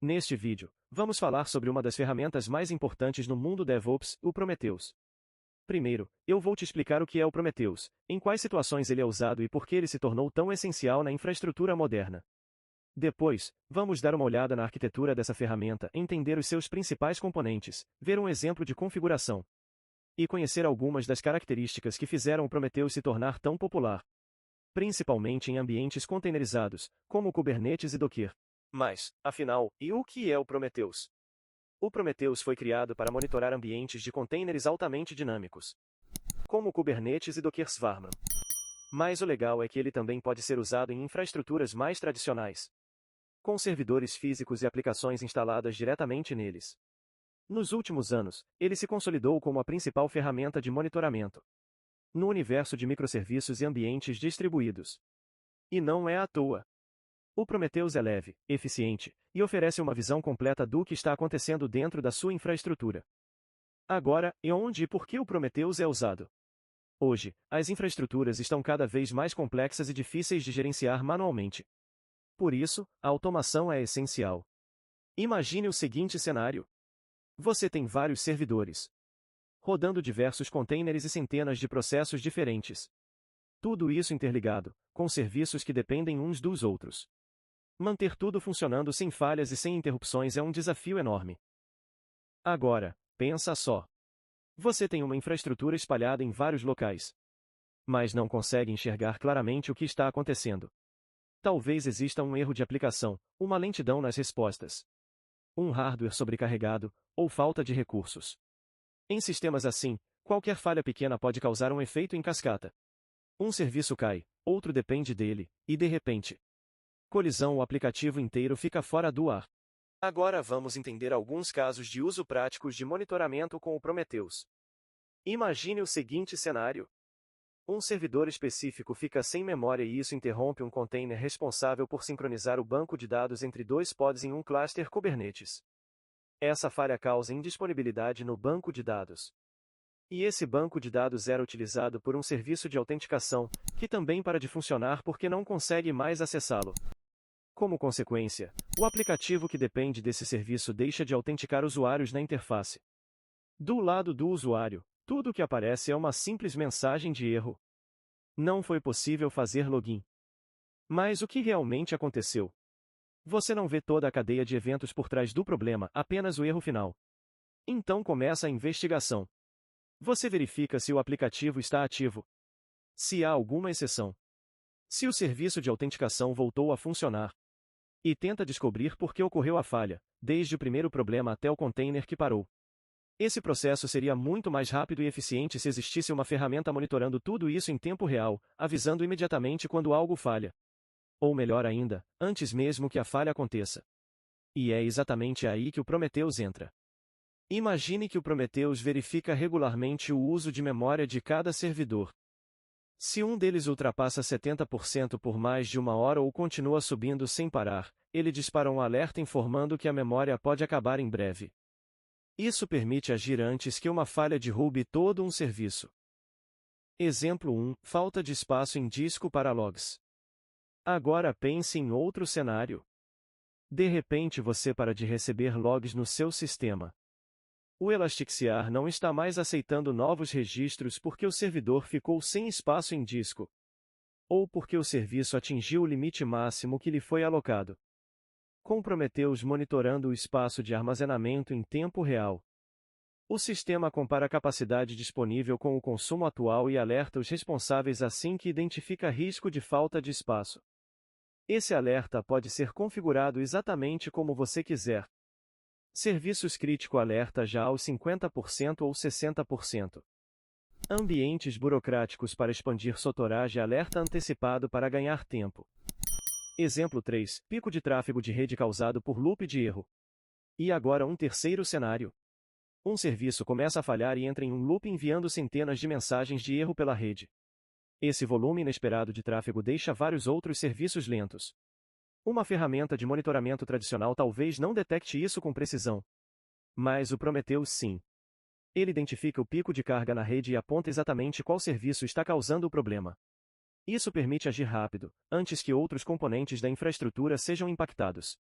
Neste vídeo, vamos falar sobre uma das ferramentas mais importantes no mundo DevOps, o Prometheus. Primeiro, eu vou te explicar o que é o Prometheus, em quais situações ele é usado e por que ele se tornou tão essencial na infraestrutura moderna. Depois, vamos dar uma olhada na arquitetura dessa ferramenta, entender os seus principais componentes, ver um exemplo de configuração e conhecer algumas das características que fizeram o Prometheus se tornar tão popular, principalmente em ambientes containerizados, como Kubernetes e Docker. Mas, afinal, e o que é o Prometheus? O Prometheus foi criado para monitorar ambientes de containers altamente dinâmicos, como Kubernetes e Docker Swarm. Mas o legal é que ele também pode ser usado em infraestruturas mais tradicionais, com servidores físicos e aplicações instaladas diretamente neles. Nos últimos anos, ele se consolidou como a principal ferramenta de monitoramento no universo de microserviços e ambientes distribuídos. E não é à toa. O Prometheus é leve, eficiente, e oferece uma visão completa do que está acontecendo dentro da sua infraestrutura. Agora, e onde e por que o Prometheus é usado? Hoje, as infraestruturas estão cada vez mais complexas e difíceis de gerenciar manualmente. Por isso, a automação é essencial. Imagine o seguinte cenário. Você tem vários servidores, rodando diversos containers e centenas de processos diferentes. Tudo isso interligado, com serviços que dependem uns dos outros. Manter tudo funcionando sem falhas e sem interrupções é um desafio enorme. Agora, pensa só. Você tem uma infraestrutura espalhada em vários locais, mas não consegue enxergar claramente o que está acontecendo. Talvez exista um erro de aplicação, uma lentidão nas respostas, um hardware sobrecarregado, ou falta de recursos. Em sistemas assim, qualquer falha pequena pode causar um efeito em cascata. Um serviço cai, outro depende dele, e de repente, colisão, o aplicativo inteiro fica fora do ar. Agora vamos entender alguns casos de uso práticos de monitoramento com o Prometheus. Imagine o seguinte cenário. Um servidor específico fica sem memória e isso interrompe um container responsável por sincronizar o banco de dados entre dois pods em um cluster Kubernetes. Essa falha causa indisponibilidade no banco de dados. E esse banco de dados era utilizado por um serviço de autenticação, que também para de funcionar porque não consegue mais acessá-lo. Como consequência, o aplicativo que depende desse serviço deixa de autenticar usuários na interface. Do lado do usuário, tudo o que aparece é uma simples mensagem de erro. Não foi possível fazer login. Mas o que realmente aconteceu? Você não vê toda a cadeia de eventos por trás do problema, apenas o erro final. Então começa a investigação. Você verifica se o aplicativo está ativo, se há alguma exceção, se o serviço de autenticação voltou a funcionar, e tenta descobrir por que ocorreu a falha, desde o primeiro problema até o container que parou. Esse processo seria muito mais rápido e eficiente se existisse uma ferramenta monitorando tudo isso em tempo real, avisando imediatamente quando algo falha. Ou melhor ainda, antes mesmo que a falha aconteça. E é exatamente aí que o Prometheus entra. Imagine que o Prometheus verifica regularmente o uso de memória de cada servidor. Se um deles ultrapassa 70% por mais de uma hora ou continua subindo sem parar, ele dispara um alerta informando que a memória pode acabar em breve. Isso permite agir antes que uma falha derrube todo um serviço. Exemplo 1. Falta de espaço em disco para logs. Agora pense em outro cenário. De repente você para de receber logs no seu sistema. O Elasticsearch não está mais aceitando novos registros porque o servidor ficou sem espaço em disco, ou porque o serviço atingiu o limite máximo que lhe foi alocado. Com Prometheus monitorando o espaço de armazenamento em tempo real. O sistema compara a capacidade disponível com o consumo atual e alerta os responsáveis assim que identifica risco de falta de espaço. Esse alerta pode ser configurado exatamente como você quiser. Serviços crítico alerta já aos 50% ou 60%. Ambientes burocráticos para expandir Sotorage alerta antecipado para ganhar tempo. Exemplo 3. Pico de tráfego de rede causado por loop de erro. E agora um terceiro cenário. Um serviço começa a falhar e entra em um loop enviando centenas de mensagens de erro pela rede. Esse volume inesperado de tráfego deixa vários outros serviços lentos. Uma ferramenta de monitoramento tradicional talvez não detecte isso com precisão. Mas o Prometheus sim. Ele identifica o pico de carga na rede e aponta exatamente qual serviço está causando o problema. Isso permite agir rápido, antes que outros componentes da infraestrutura sejam impactados.